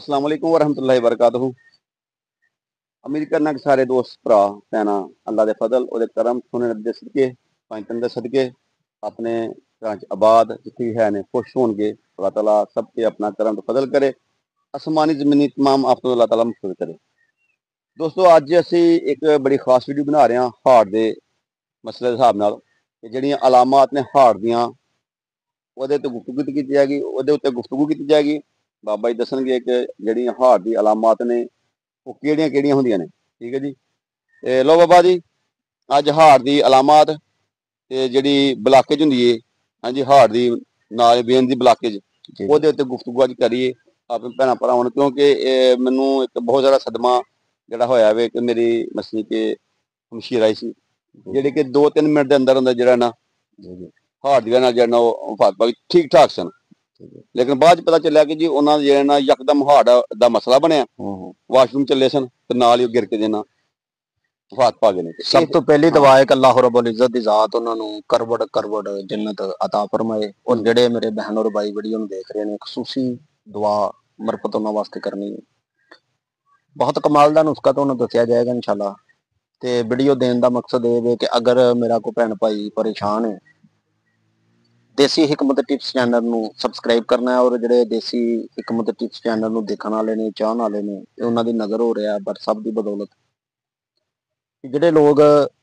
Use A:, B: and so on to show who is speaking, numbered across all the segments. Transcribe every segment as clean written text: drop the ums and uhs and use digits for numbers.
A: अस्सलाम वालेकुम वरहमतुल्लाहि वबरकातुहू। उम्मीद करना कि सारे दोस्त भरा भैनां अल्लाह दे फजल और करम सोने नबी दे सदके पंज तन दे सदके अपने घरां च आबाद जित्थे भी है ने खुश होणगे। अल्लाह ताला सब ते अपना करम ते फजल करे, आसमानी जमीनी तमाम आफतों अल्लाह ताला महफूज करे। दोस्तों अज असी एक बड़ी खास वीडियो बना रहे हैं हार्ट के मसले के हिसाब नाल कि जिहड़ियां अलामात ने हार्ट दियां ਉਹਦੇ ਤੇ ਗੁਫ਼ਤਗੂ ਕੀਤੀ ਜਾਏਗੀ, ਉਹਦੇ ਉੱਤੇ ਗੁਫ਼ਤਗੂ ਕੀਤੀ ਜਾਏਗੀ। ਬਾਬਾ ਜੀ ਦੱਸਣਗੇ ਕਿ ਜਿਹੜੀਆਂ ਹਾਰਟ ਦੀ ਅਲਾਮਾਤ ਨੇ ਉਹ ਕਿਹੜੀਆਂ ਕਿਹੜੀਆਂ ਹੁੰਦੀਆਂ ਨੇ। ਠੀਕ ਹੈ ਜੀ। ਤੇ ਲੋ ਬਾਬਾ ਜੀ, ਅੱਜ ਹਾਰਟ ਦੀ ਅਲਾਮਾਤ ਤੇ ਜਿਹੜੀ ਬਲਾਕੇਜ ਹੁੰਦੀ ਏ, ਹਾਂਜੀ ਹਾਰਟ ਦੀ ਨਾਲ ਵੇਨ ਦੀ ਬਲਾਕੇਜ, ਉਹਦੇ ਉੱਤੇ ਗੁਫ਼ਤਗੂ ਅੱਜ ਕਰੀਏ ਆਪਣੇ ਭੈਣਾਂ ਭਰਾਵਾਂ ਨੂੰ, ਕਿਉਂਕਿ ਮੈਨੂੰ ਇੱਕ ਬਹੁਤ ਜ਼ਿਆਦਾ ਸਦਮਾ ਜਿਹੜਾ ਹੋਇਆ ਵੇ ਕਿ ਮੇਰੀ ਮਸੀ ਕੇ ਹਮਸ਼ੀਰ ਆਈ ਸੀ ਜਿਹੜੇ ਕਿ 2-3 ਮਿੰਟ ਦੇ ਅੰਦਰ ਅੰਦਰ ਜਿਹੜਾ ਨਾ ਹਾਰਟ ਦੀ ਨਾਲ ਜਿਹੜਾ ਉਹ ਫਾਤਪਾ ਠੀਕ ਠਾਕ ਸਨ, ਲੇਕਿਨ ਬਾਅਦ ਚ ਪਤਾ ਚੱਲਿਆ ਕਿ ਜੀ ਉਹਨਾਂ ਦੇ ਜਿਹੜਾ ਨਾ ਯਕਦਮ ਹਾਰਟ ਦਾ ਮਸਲਾ ਬਣਿਆ, ਵਾਸ਼ਰੂਮ ਚੱਲੇ ਸਨ ਤੇ ਨਾਲ ਹੀ ਗਿਰ ਕੇ ਜਿਹਨਾਂ ਵਫਾਤ ਪਾ ਗਏ ਨੇ।
B: ਸਭ ਤੋਂ ਪਹਿਲੀ ਦੁਆ ਹੈ ਕਿ ਅੱਲਾਹ ਰੱਬੁਲ ਇੱਜ਼ਤ ਦੀ ਜ਼ਾਤ ਉਹਨਾਂ ਨੂੰ ਕਰਵੜ ਜੰਨਤ ਅਤਾ ਫਰਮਾਏ। ਔਰ ਜਿਹੜੇ ਮੇਰੇ ਬਹਿਨ ਔਰ ਭਾਈ ਵੀਡੀਓ ਨੂੰ ਦੇਖ ਰਹੇ ਨੇ, ਖਸੂਸੀ ਦੁਆ ਮਰਫਤ ਉਹਨਾਂ ਵਾਸਤੇ ਕਰਨੀ ਹੈ। ਬਹੁਤ ਕਮਾਲ ਦਾ ਨੁਸਖਾ ਤੁਹਾਨੂੰ ਦੱਸਿਆ ਜਾਏਗਾ ਇਨਸ਼ਾਅੱਲਾ। ਤੇ ਵੀਡੀਓ ਦੇਣ ਦਾ ਮਕਸਦ ਇਹ ਹੈ ਕਿ ਅਗਰ ਮੇਰਾ ਕੋਈ ਭੈਣ ਭਾਈ ਪਰੇਸ਼ਾਨ ਹੈ, ਦੇਸੀ ਹਿਕਮਤ ਟਿਪਸ ਚੈਨਲ ਨੂੰ ਸਬਸਕ੍ਰਾਈਬ ਕਰਨਾ ਹੈ। ਔਰ ਜਿਹੜੇ ਦੇਸੀ ਹਿਕਮਤ ਟਿਪਸ ਚੈਨਲ ਨੂੰ ਦੇਖਣ ਵਾਲੇ ਨੇ, ਚਾਹਣ ਵਾਲੇ ਨੇ, ਇਹ ਉਹਨਾਂ ਦੀ ਨਜ਼ਰ ਹੋ ਰਿਹਾ ਬਟ ਸਭ ਦੀ ਬਦੌਲਤ। ਜਿਹੜੇ ਲੋਕ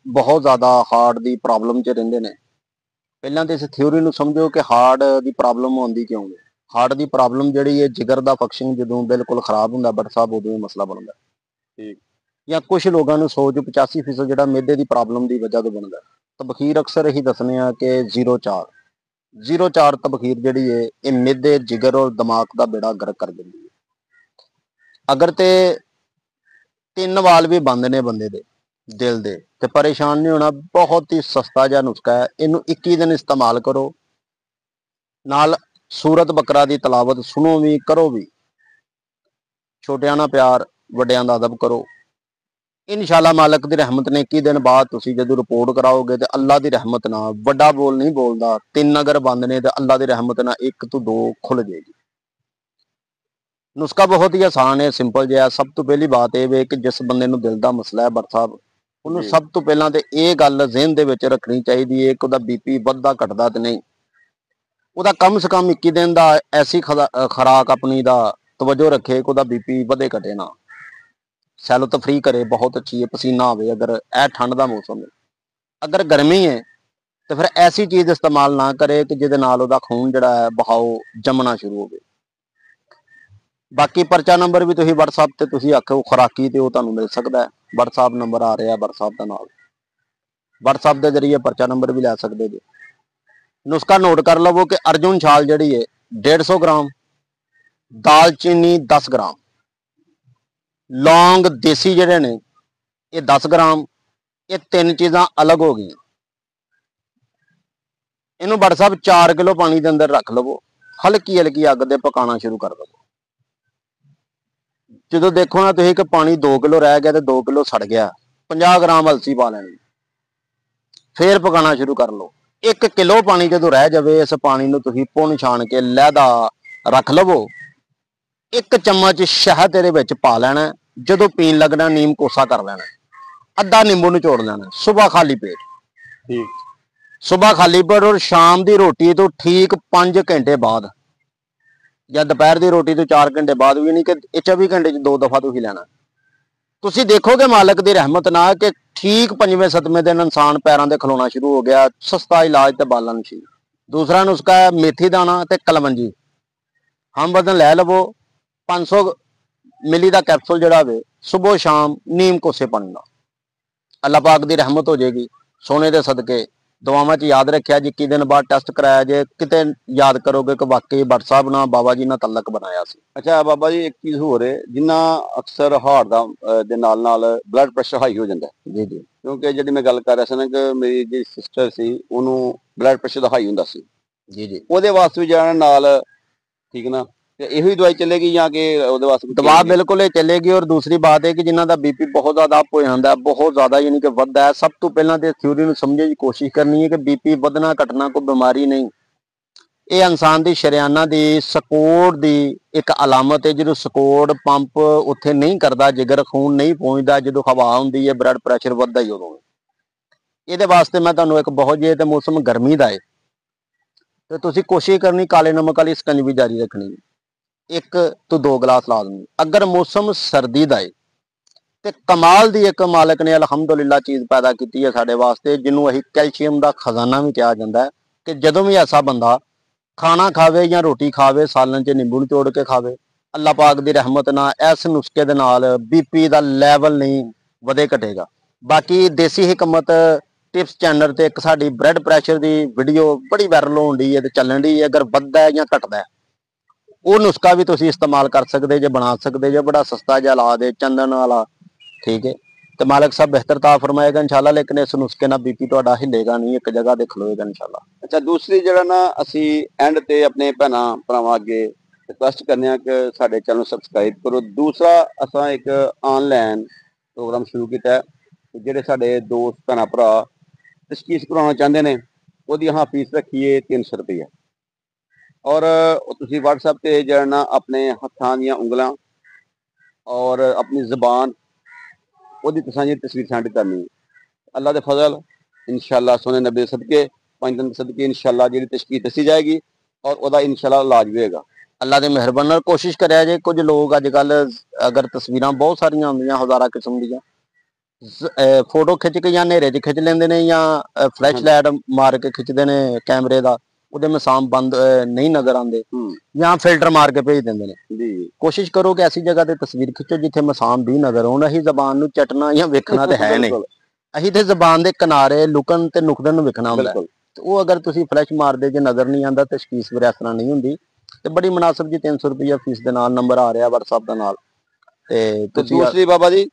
B: ਬਹੁਤ ਜ਼ਿਆਦਾ ਹਾਰਟ ਦੀ ਪ੍ਰੋਬਲਮ 'ਚ ਰਹਿੰਦੇ ਨੇ, ਪਹਿਲਾਂ ਤਾਂ ਇਸ ਥਿਊਰੀ ਨੂੰ ਸਮਝੋ ਕਿ ਹਾਰਟ ਦੀ ਪ੍ਰੋਬਲਮ ਆਉਂਦੀ ਕਿਉਂ ਹੈ। ਹਾਰਟ ਦੀ ਪ੍ਰੋਬਲਮ ਜਿਹੜੀ ਹੈ, ਜਿਗਰ ਦਾ ਫੰਕਸ਼ਨ ਜਦੋਂ ਬਿਲਕੁਲ ਖਰਾਬ ਹੁੰਦਾ ਬਟ ਸਾਹਿਬ ਉਦੋਂ ਹੀ ਮਸਲਾ ਬਣਦਾ। ਠੀਕ। ਜਾਂ ਕੁਝ ਲੋਕਾਂ ਨੂੰ 100-85% ਜਿਹੜਾ ਮਿਹਦੇ ਦੀ ਪ੍ਰੋਬਲਮ ਦੀ ਵਜ੍ਹਾ ਤੋਂ ਬਣਦਾ। ਤਬਖੀਰ ਅਕਸਰ ਇਹੀ ਦੱਸਣੇ ਆ ਕਿ 0-4 ਤਬਖੀਰ ਜਿਹੜੀ ਹੈ ਇਹ ਮਿਹਦੇ, ਜਿਗਰ ਔਰ ਦਿਮਾਗ ਦਾ ਬੇੜਾ ਗਰਕ ਕਰ ਦਿੰਦੀ ਹੈ। ਅਗਰ ਤੇ 3 ਵਾਲ ਵੀ ਬੰਦ ਨੇ ਬੰਦੇ ਦੇ ਦਿਲ ਦੇ ਤੇ ਪਰੇਸ਼ਾਨ ਨਹੀਂ ਹੋਣਾ। ਬਹੁਤ ਹੀ ਸਸਤਾ ਜਿਹਾ ਨੁਸਖਾ ਹੈ, ਇਹਨੂੰ 21 ਦਿਨ ਇਸਤੇਮਾਲ ਕਰੋ। ਨਾਲ ਸੂਰਤ ਬਕਰਾ ਦੀ ਤਲਾਵਤ ਸੁਣੋ ਵੀ, ਕਰੋ ਵੀ। ਛੋਟਿਆਂ ਨਾਲ ਪਿਆਰ, ਵੱਡਿਆਂ ਦਾ ਅਦਬ ਕਰੋ। ਇਨਸ਼ਾਅੱਲਾ ਮਾਲਕ ਦੀ ਰਹਿਮਤ ਨੇ 21 ਦਿਨ ਬਾਅਦ ਤੁਸੀਂ ਜਦੋਂ ਰਿਪੋਰਟ ਕਰਾਓਗੇ ਤੇ ਅੱਲਾ ਦੀ ਰਹਿਮਤ ਨਾਲ, ਵੱਡਾ ਬੋਲ ਨਹੀਂ ਬੋਲਦਾ, 3 ਅਗਰ ਬੰਦ ਨੇ ਤੇ ਅੱਲਾ ਦੀ ਰਹਿਮਤ ਨਾਲ 1 ਤੋਂ 2 ਖੁੱਲ ਜਾਏਗੀ। ਨੁਸਖਾ ਬਹੁਤ ਹੀ ਆਸਾਨ ਹੈ, ਸਿੰਪਲ ਜਿਹਾ। ਸਭ ਤੋਂ ਪਹਿਲੀ ਬਾਤ ਇਹ ਵੇ ਕਿ ਜਿਸ ਬੰਦੇ ਨੂੰ ਦਿਲ ਦਾ ਮਸਲਾ ਹੈ ਬਰ ਸਾਹਿਬ, ਉਹਨੂੰ ਸਭ ਤੋਂ ਪਹਿਲਾਂ ਤੇ ਇਹ ਗੱਲ ਜ਼ਿਹਨ ਦੇ ਵਿੱਚ ਰੱਖਣੀ ਚਾਹੀਦੀ ਹੈ ਕਿ ਉਹਦਾ ਬੀਪੀ ਵੱਧਦਾ ਘਟਦਾ ਤੇ ਨਹੀਂ। ਉਹਦਾ ਕਮ ਸੇ ਕਮ 21 ਦਿਨ ਦਾ ਐਸੀ ਖੁਰਾਕ ਆਪਣੀ ਦਾ ਤਵੱਜੋ ਰੱਖੇ ਕਿ ਉਹਦਾ ਬੀਪੀ ਵਧੇ ਘਟੇ ਨਾ। ਸੈਲੋ ਤਫਰੀ ਕਰੇ, ਬਹੁਤ ਅੱਛੀ ਹੈ। ਪਸੀਨਾ ਆਵੇ, ਅਗਰ ਇਹ ਠੰਡ ਦਾ ਮੌਸਮ ਹੈ। ਅਗਰ ਗਰਮੀ ਹੈ ਤੇ ਫਿਰ ਐਸੀ ਚੀਜ਼ ਇਸਤੇਮਾਲ ਨਾ ਕਰੇ ਕਿ ਜਿਹਦੇ ਨਾਲ ਉਹਦਾ ਖੂਨ ਜਿਹੜਾ ਹੈ ਬਹਾਓ ਜੰਮਣਾ ਸ਼ੁਰੂ ਹੋਵੇ। ਬਾਕੀ ਪਰਚਾ ਨੰਬਰ ਵੀ ਤੁਸੀਂ WhatsApp ਤੇ ਤੁਸੀਂ ਆਖੋ ਖੁਰਾਕੀ ਤੇ ਉਹ ਤੁਹਾਨੂੰ ਮਿਲ ਸਕਦਾ ਹੈ। WhatsApp ਨੰਬਰ ਆ ਰਿਹਾ WhatsApp ਦਾ ਨਾਲ, WhatsApp ਦੇ ਜ਼ਰੀਏ ਪਰਚਾ ਨੰਬਰ ਵੀ ਲੈ ਸਕਦੇ ਜੇ। ਨੁਸਖਾ ਨੋਟ ਕਰ ਲਵੋ ਕਿ ਅਰਜੁਨ ਛਾਲ ਜਿਹੜੀ ਹੈ 150 ਗ੍ਰਾਮ, ਦਾਲਚੀਨੀ 10 ਗ੍ਰਾਮ, ਲੌਂਗ ਦੇਸੀ ਜਿਹੜੇ ਨੇ ਇਹ 10 ਗ੍ਰਾਮ। ਇਹ 3 ਚੀਜ਼ਾਂ ਅਲੱਗ ਹੋ ਗਈਆਂ। ਇਹਨੂੰ WhatsApp 4 ਕਿਲੋ ਪਾਣੀ ਦੇ ਅੰਦਰ ਰੱਖ ਲਵੋ, ਹਲਕੀ ਹਲਕੀ ਅੱਗ ਤੇ ਪਕਾਉਣਾ ਸ਼ੁਰੂ ਕਰ ਦਵੋ। ਜਦੋਂ ਦੇਖੋ ਨਾ ਤੁਸੀਂ ਕਿ ਪਾਣੀ 2 ਕਿਲੋ ਰਹਿ ਗਿਆ ਤੇ 2 ਕਿਲੋ ਸੜ ਗਿਆ, 50 ਗ੍ਰਾਮ ਅਲਸੀ ਪਾ ਲੈਣੀ, ਫੇਰ ਪਕਾਉਣਾ ਸ਼ੁਰੂ ਕਰ ਲਓ। 1 ਕਿਲੋ ਪਾਣੀ ਜਦੋਂ ਰਹਿ ਜਾਵੇ, ਇਸ ਪਾਣੀ ਨੂੰ ਤੁਸੀਂ ਪੁਣ ਛਾਣ ਕੇ ਲਹਿਦਾ ਰੱਖ ਲਵੋ। 1 ਚਮਚ ਸ਼ਹਿਦ ਇਹਦੇ ਵਿੱਚ ਪਾ ਲੈਣਾ। ਜਦੋਂ ਪੀਣ ਲੱਗਣਾ ਨੀਮ ਕੋਸਾ ਕਰ ਲੈਣਾ, ਅੱਧਾ ਨਿੰਬੂ ਨਿਚੋੜ ਲੈਣਾ। ਸੁਬਾਹ ਖਾਲੀ ਪੇਟ, ਠੀਕ, ਸੁਬਾਹ ਖਾਲੀ ਪੇਟ। ਔਰ ਸ਼ਾਮ ਦੀ ਰੋਟੀ ਤੋਂ ਠੀਕ 5 ਘੰਟੇ ਬਾਅਦ, ਜਾਂ ਦੁਪਹਿਰ ਦੀ ਰੋਟੀ ਤੋਂ 4 ਘੰਟੇ ਬਾਅਦ ਵੀ ਨਹੀਂ ਕਿ 24 ਘੰਟੇ 'ਚ 2 ਦਫਾ ਤੁਸੀਂ ਲੈਣਾ। ਤੁਸੀਂ ਦੇਖੋਗੇ ਮਾਲਕ ਦੀ ਰਹਿਮਤ ਨਾਲ ਕਿ ਠੀਕ 5ਵੇਂ-7ਵੇਂ ਦਿਨ ਇਨਸਾਨ ਪੈਰਾਂ ਤੇ ਖਲੋਣਾ ਸ਼ੁਰੂ ਹੋ ਗਿਆ। ਸਸਤਾ ਇਲਾਜ ਤੇ ਬਾਲਾ ਨਸ਼ੀ। ਦੂਸਰਾ ਨੁਸਖਾ ਹੈ ਮੇਥੀ ਦਾਣਾ ਤੇ ਕਲਵੰਜੀ। ਹਮ ਵਜ਼ਨ ਲੈ ਲਵੋ। 500 ਮਿਲੀ ਦਾ ਕੈਪਸੂਲ ਜਿਹੜਾ ਵੇ ਸੁਬਹ ਸ਼ਾਮ ਨੀਮ ਕੋਸੇ ਪਾਣੀ ਨਾਲ, ਅੱਲਾਹ ਪਾਕ ਦੀ ਰਹਿਮਤ ਹੋ ਜਾਏਗੀ। ਸੋਨੇ ਦੇ ਸਦਕੇ ਦੁਆਵਾਂ 'ਚ ਯਾਦ ਰੱਖਿਆ ਜੀ। 21 ਦਿਨ ਬਾਅਦ ਟੈਸਟ ਕਰਾਇਆ ਜੇ, ਕਿਤੇ ਯਾਦ ਕਰੋਗੇ ਕਿ ਵਾਕਈ ਭੱਟ ਸਾਹਿਬ ਨਾਲ ਬਾਬਾ ਜੀ ਨਾਲ ਤਲਕ ਬਣਾਇਆ ਸੀ।
A: ਅੱਛਾ ਬਾਬਾ ਜੀ, ਇੱਕ ਚੀਜ਼ ਹੋਰ ਹੈ, ਜਿੰਨਾ ਅਕਸਰ ਹਾਰਟ ਦਾ ਦੇ ਨਾਲ ਬਲੱਡ ਪ੍ਰੈਸ਼ਰ ਹਾਈ ਹੋ ਜਾਂਦਾ।
B: ਜੀ ਜੀ।
A: ਕਿਉਂਕਿ ਜਿਹੜੀ ਮੈਂ ਗੱਲ ਕਰ ਰਿਹਾ ਸੀ ਨਾ ਕਿ ਮੇਰੀ ਜਿਹੜੀ ਸਿਸਟਰ ਸੀ ਉਹਨੂੰ ਬਲੱਡ ਪ੍ਰੈਸ਼ਰ ਦਾ ਹਾਈ ਹੁੰਦਾ ਸੀ।
B: ਜੀ ਜੀ।
A: ਉਹਦੇ ਵਾਸਤੇ ਵੀ ਜਾਣਾ ਨਾਲ, ਠੀਕ ਨਾ, ਤੇ ਇਹੋ ਹੀ ਦਵਾਈ ਚੱਲੇਗੀ ਜਾਂ ਕਿ ਉਹਦੇ ਵਾਸਤੇ
B: ਦਵਾ ਬਿਲਕੁਲ ਇਹ ਚੱਲੇਗੀ। ਔਰ ਦੂਸਰੀ ਬਾਤ ਹੈ ਕਿ ਜਿਨ੍ਹਾਂ ਦਾ ਬੀਪੀ ਬਹੁਤ ਜ਼ਿਆਦਾ ਅਪ ਹੋ ਜਾਂਦਾ, ਬਹੁਤ ਜ਼ਿਆਦਾ ਯਾਨੀ ਕਿ ਵੱਧਦਾ ਹੈ, ਸਭ ਤੋਂ ਪਹਿਲਾਂ ਤੇ ਥਿਊਰੀ ਨੂੰ ਸਮਝਣ ਦੀ ਕੋਸ਼ਿਸ਼ ਕਰਨੀ ਹੈ ਕਿ ਬੀਪੀ ਵਧਣਾ ਘਟਣਾ ਕੋਈ ਬਿਮਾਰੀ ਨਹੀਂ। ਇਹ ਇਨਸਾਨ ਦੀ ਸ਼ਰਿਆਨਾ ਦੀ ਸਕੋੜ ਦੀ ਇੱਕ ਅਲਾਮਤ ਹੈ। ਜਦੋਂ ਸਕੋੜ ਪੰਪ ਉੱਥੇ ਨਹੀਂ ਕਰਦਾ, ਜਿਗਰ ਖੂਨ ਨਹੀਂ ਪਹੁੰਚਦਾ, ਜਦੋਂ ਹਵਾ ਹੁੰਦੀ ਹੈ ਬਲੱਡ ਪ੍ਰੈਸ਼ਰ ਵੱਧਦਾ ਹੀ ਉਦੋਂ। ਇਹਦੇ ਵਾਸਤੇ ਮੈਂ ਤੁਹਾਨੂੰ ਇੱਕ ਬਹੁਤ, ਜੇ ਤੇ ਮੌਸਮ ਗਰਮੀ ਦਾ ਹੈ ਤੇ ਤੁਸੀਂ ਕੋਸ਼ਿਸ਼ ਕਰਨੀ ਕਾਲੇ ਨਮਕ ਵਾਲੀ ਸਕੰਜਵੀ ਜਾਰੀ ਰੱਖਣੀ, 1 ਤੋਂ 2 ਗਲਾਸ ਲਾ ਦੇਣੀ। ਅਗਰ ਮੌਸਮ ਸਰਦੀ ਦਾ ਹੈ ਤੇ ਕਮਾਲ ਦੀ ਇੱਕ ਮਾਲਕ ਨੇ ਅਲਹਮਦੁਲਿਲਾ ਚੀਜ਼ ਪੈਦਾ ਕੀਤੀ ਹੈ ਸਾਡੇ ਵਾਸਤੇ, ਜਿਹਨੂੰ ਅਸੀਂ ਕੈਲਸ਼ੀਅਮ ਦਾ ਖਜ਼ਾਨਾ ਵੀ ਕਿਹਾ ਜਾਂਦਾ ਹੈ, ਕਿ ਜਦੋਂ ਵੀ ਐਸਾ ਬੰਦਾ ਖਾਣਾ ਖਾਵੇ ਜਾਂ ਰੋਟੀ ਖਾਵੇ, ਸਾਲਨ 'ਚ ਨਿੰਬੂ ਨਿਚੋੜ ਕੇ ਖਾਵੇ, ਅੱਲਾਹ ਪਾਕ ਦੀ ਰਹਿਮਤ ਨਾਲ ਇਸ ਨੁਸਖੇ ਦੇ ਨਾਲ ਬੀਪੀ ਦਾ ਲੈਵਲ ਨਹੀਂ ਵਧੇ ਘਟੇਗਾ। ਬਾਕੀ ਦੇਸੀ ਹਕਮਤ ਟਿਪਸ ਚੈਨਲ ਤੇ ਇੱਕ ਸਾਡੀ ਬਲੱਡ ਪ੍ਰੈਸ਼ਰ ਦੀ ਵੀਡੀਓ ਬੜੀ ਵਾਇਰਲ ਹੋਣ ਦੀ ਹੈ ਤੇ ਚੱਲਣ ਦੀ ਹੈ, ਅਗਰ ਵੱਧਦਾ ਹੈ ਜਾਂ ਘਟਦਾ ਹੈ ਉਹ ਨੁਸਖਾ ਵੀ ਤੁਸੀਂ ਇਸਤੇਮਾਲ ਕਰ ਸਕਦੇ ਜੇ, ਬਣਾ ਸਕਦੇ ਜੇ, ਬੜਾ ਸਸਤਾ ਜਿਹਾ ਇਲਾਜ ਹੈ, ਚੰਦਨ ਵਾਲਾ, ਠੀਕ ਹੈ। ਤੇ ਮਾਲਕ ਸਾਹਿਬ ਬਿਹਤਰ ਤਾ ਫਰਮਾਏਗਾ ਇਨਸ਼ਾਅੱਲਾ, ਲੇਕਿਨ ਇਸ ਨੁਸਖੇ ਨਾਲ ਬੀਪੀ ਤੁਹਾਡਾ ਹਿੱਲੇਗਾ ਨਹੀਂ, ਇੱਕ ਜਗ੍ਹਾ ਤੇ ਖਲੋਏਗਾ ਇਨਸ਼ਾਅੱਲਾ।
A: ਅੱਛਾ, ਦੂਸਰੀ ਜਿਹੜਾ ਨਾ ਅਸੀਂ ਐਂਡ ਤੇ ਆਪਣੇ ਭੈਣਾਂ ਭਰਾਵਾਂ ਅੱਗੇ ਰਿਕੁਐਸਟ ਕਰਨੇ ਆ ਕਿ ਸਾਡੇ ਚੈਨਲ ਨੂੰ ਸਬਸਕ੍ਰਾਈਬ ਕਰੋ। ਦੂਸਰਾ ਅਸਾਂ ਇੱਕ ਆਨਲਾਈਨ ਪ੍ਰੋਗਰਾਮ ਸ਼ੁਰੂ ਕੀਤਾ ਹੈ, ਜਿਹੜੇ ਸਾਡੇ ਦੋਸਤ ਭੈਣਾਂ ਭਰਾ ਤਸ਼ਖੀਸ ਕਰਾਉਣਾ ਚਾਹੁੰਦੇ ਨੇ, ਉਹਦੀ ਹਾਂ ਫੀਸ ਰੱਖੀਏ 300 ਰੁਪਈਆ। ਔਰ ਤੁਸੀਂ WhatsApp ਤੇ ਜਿਹੜਾ ਨਾ ਆਪਣੇ ਹੱਥਾਂ ਦੀਆਂ ਉਂਗਲਾਂ ਔਰ ਆਪਣੀ ਜ਼ਬਾਨ ਉਹਦੀ ਤੁਸਾਂ ਜੀ ਤਸਵੀਰ ਸੈਂਡ ਕਰਨੀ ਹੈ। ਅੱਲਾ ਦੇ ਫਜ਼ਲ ਇਨਸ਼ਾਅੱਲਾ, ਸੋਨੇ ਨਬੀ ਦੇ ਸਦਕੇ, 5 ਦਿਨ ਦੇ ਸਦਕੇ ਇਨਸ਼ਾਅੱਲਾ ਜਿਹੜੀ ਤਸ਼ਖੀਸ ਦੱਸੀ ਜਾਏਗੀ ਔਰ ਉਹਦਾ ਇਨਸ਼ਾਅੱਲਾ ਇਲਾਜ ਵੀ ਹੋਏਗਾ।
B: ਅੱਲਾ ਦੇ ਮਿਹਰਬਾਨੀ ਨਾਲ ਕੋਸ਼ਿਸ਼ ਕਰਿਆ ਜੇ। ਕੁਝ ਲੋਕ ਅੱਜ ਕੱਲ ਅਗਰ ਤਸਵੀਰਾਂ ਬਹੁਤ ਸਾਰੀਆਂ ਹੁੰਦੀਆਂ, ਹਜ਼ਾਰਾਂ ਕਿਸਮ ਦੀਆਂ, ਫੋਟੋ ਖਿੱਚ ਕੇ ਜਾਂ ਹਨੇਰੇ 'ਚ ਖਿੱਚ ਲੈਂਦੇ ਨੇ ਜਾਂ ਫਲੈਸ਼ ਲਾਈਟ ਮਾਰ ਕੇ ਖਿੱਚਦੇ ਨੇ ਕੈਮਰੇ ਦਾ, ਉਹਦੇ ਮਸਾਮ ਬੰਦ ਨਹੀਂ ਨਜ਼ਰ ਆਉਂਦੇ, ਜਾਂ ਫਿਲਟਰ ਮਾਰ ਕੇ ਭੇਜ ਦਿੰਦੇ ਨੇ ਜੀ। ਕੋਸ਼ਿਸ਼ ਕਰੋ ਕਿ ਐਸੀ ਜਗ੍ਹਾ ਤੇ ਤਸਵੀਰ ਖਿੱਚੋ ਜਿੱਥੇ ਮਸਾਮ ਵੀ ਨਜ਼ਰ ਆਉਣ। ਅਸੀਂ ਜ਼ਬਾਨ ਨੂੰ ਚਟਣਾ ਜਾਂ ਵੇਖਣਾ ਤੇ ਹੈ ਨਹੀਂ, ਅਸੀਂ ਤੇ ਜ਼ਬਾਨ ਦੇ ਕਿਨਾਰੇ ਲੁਕਣ ਤੇ ਨੁਕਦਨ ਨੂੰ ਵੇਖਣਾ ਹੁੰਦਾ। ਤੇ ਉਹ ਅਗਰ ਤੁਸੀਂ ਫਲੈਸ਼ ਮਾਰਦੇ ਜੇ ਨਜ਼ਰ ਨਹੀਂ ਆਉਂਦਾ, ਤਸ਼ਖੀਸ ਫਿਰ ਇਸ ਤਰ੍ਹਾਂ ਨਹੀਂ ਹੁੰਦੀ। ਤੇ ਬੜੀ ਮੁਨਾਸਬ ਜੀ 300 ਰੁਪਈਆ ਫੀਸ ਦੇ ਨਾਲ ਨੰਬਰ ਆ ਰਿਹਾ WhatsApp ਦੇ ਨਾਲ। ਤੇ
A: ਦੂਸਰੀ ਬਾਬਾ ਜੀ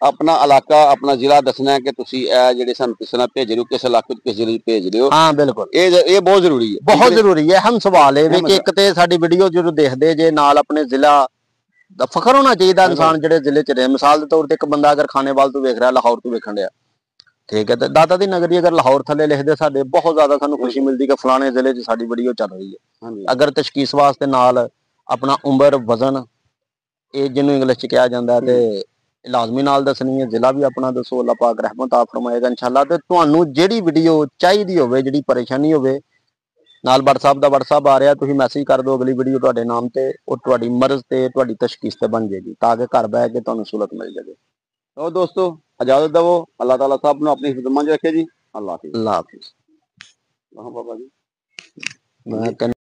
A: ਆਪਣਾ ਇਲਾਕਾ, ਆਪਣਾ ਜ਼ਿਲ੍ਹਾ ਦੱਸਣਾ ਹੈ ਕਿ ਤੁਸੀਂ ਇਹ ਜਿਹੜੇ ਸਾਨੂੰ ਕਿਸੇ ਨਾਲ ਭੇਜ ਰਹੇ ਹੋ, ਕਿਸ ਇਲਾਕੇ ਚ ਕਿਸ ਜ਼ਿਲ੍ਹੇ ਭੇਜ ਰਹੇ ਹੋ।
B: ਹਾਂ ਬਿਲਕੁਲ,
A: ਇਹ ਬਹੁਤ ਜ਼ਰੂਰੀ ਹੈ,
B: ਬਹੁਤ ਜ਼ਰੂਰੀ ਹੈ। ਅਹਿਮ ਸਵਾਲ ਹੈ ਵੀ ਕਿ ਇੱਕ ਤੇ ਸਾਡੀ ਵੀਡੀਓ ਜਦੋਂ ਦੇਖਦੇ ਜੇ, ਨਾਲ ਆਪਣੇ ਜ਼ਿਲ੍ਹਾ ਦਾ ਫਖਰ ਹੋਣਾ ਚਾਹੀਦਾ ਇਨਸਾਨ ਜਿਹੜੇ ਜ਼ਿਲ੍ਹੇ ਚ ਰਹੇ। ਮਿਸਾਲ ਦੇ ਤੌਰ ਤੇ ਇੱਕ ਬੰਦਾ ਅਗਰ ਖਾਨੇਵਾਲ ਤੋਂ ਵੇਖ ਰਿਹਾ, ਲਾਹੌਰ ਤੋਂ ਵੇਖਣ ਡਿਆ, ਠੀਕ ਹੈ, ਤੇ ਦਾਤਾ ਦੀ ਨਗਰੀ ਅਗਰ ਲਾਹੌਰ ਥੱਲੇ ਲਿਖਦੇ ਸਾਡੇ, ਬਹੁਤ ਜ਼ਿਆਦਾ ਸਾਨੂੰ ਖੁਸ਼ੀ ਮਿਲਦੀ ਕਿ ਫਲਾਣੇ ਜ਼ਿਲ੍ਹੇ 'ਚ ਸਾਡੀ ਵੀਡੀਓ ਚੱਲ ਰਹੀ ਹੈ। ਅਗਰ ਤਸ਼ਖੀਸ ਵਾਸਤੇ ਨਾਲ ਆਪਣਾ ਉਮਰ, ਵਜ਼ਨ, ਇਹ ਜਿਹਨੂੰ ਇੰਗਲਿਸ਼ 'ਚ ਕਿਹਾ ਜਾਂਦਾ, ਤੇ ਲਾਜ਼ਮੀ ਨਾਲ ਦੱਸਣੀ ਹੈ। ਜ਼ਿਲ੍ਹਾ ਵੀ ਆਪਣਾ ਦੱਸੋ, ਅੱਲਾਹ ਪਾਕ ਰਹਿਮਤ ਆ ਫਰਮਾਏਗਾ ਇਨਸ਼ਾਅੱਲਾ। ਤੇ ਤੁਹਾਨੂੰ ਜਿਹੜੀ ਵੀਡੀਓ ਚਾਹੀਦੀ ਹੋਵੇ, ਜਿਹੜੀ ਪਰੇਸ਼ਾਨੀ ਹੋਵੇ, ਨਾਲ WhatsApp ਆ ਰਿਹਾ, ਤੁਸੀਂ ਮੈਸੇਜ ਕਰ ਦਿਓ, ਅਗਲੀ ਵੀਡੀਓ ਤੁਹਾਡੇ ਨਾਮ ਤੇ, ਉਹ ਤੁਹਾਡੀ ਮਰਜ਼ ਤੇ, ਤੁਹਾਡੀ ਤਸ਼ਖੀਸ ਤੇ ਬਣ ਜਾਏਗੀ, ਤਾਂ ਕਿ ਘਰ ਬਹਿ ਕੇ ਤੁਹਾਨੂੰ ਸਹੂਲਤ ਮਿਲ ਜਾਵੇ।
A: तो दोस्तों इजाजत दवो, अल्लाह ताला साहब ने अपनी हिफज़-ए-मंज रखे जी। अल्लाह हाफिज़।
B: अल्लाह हाफिज़।
A: बाबा जी।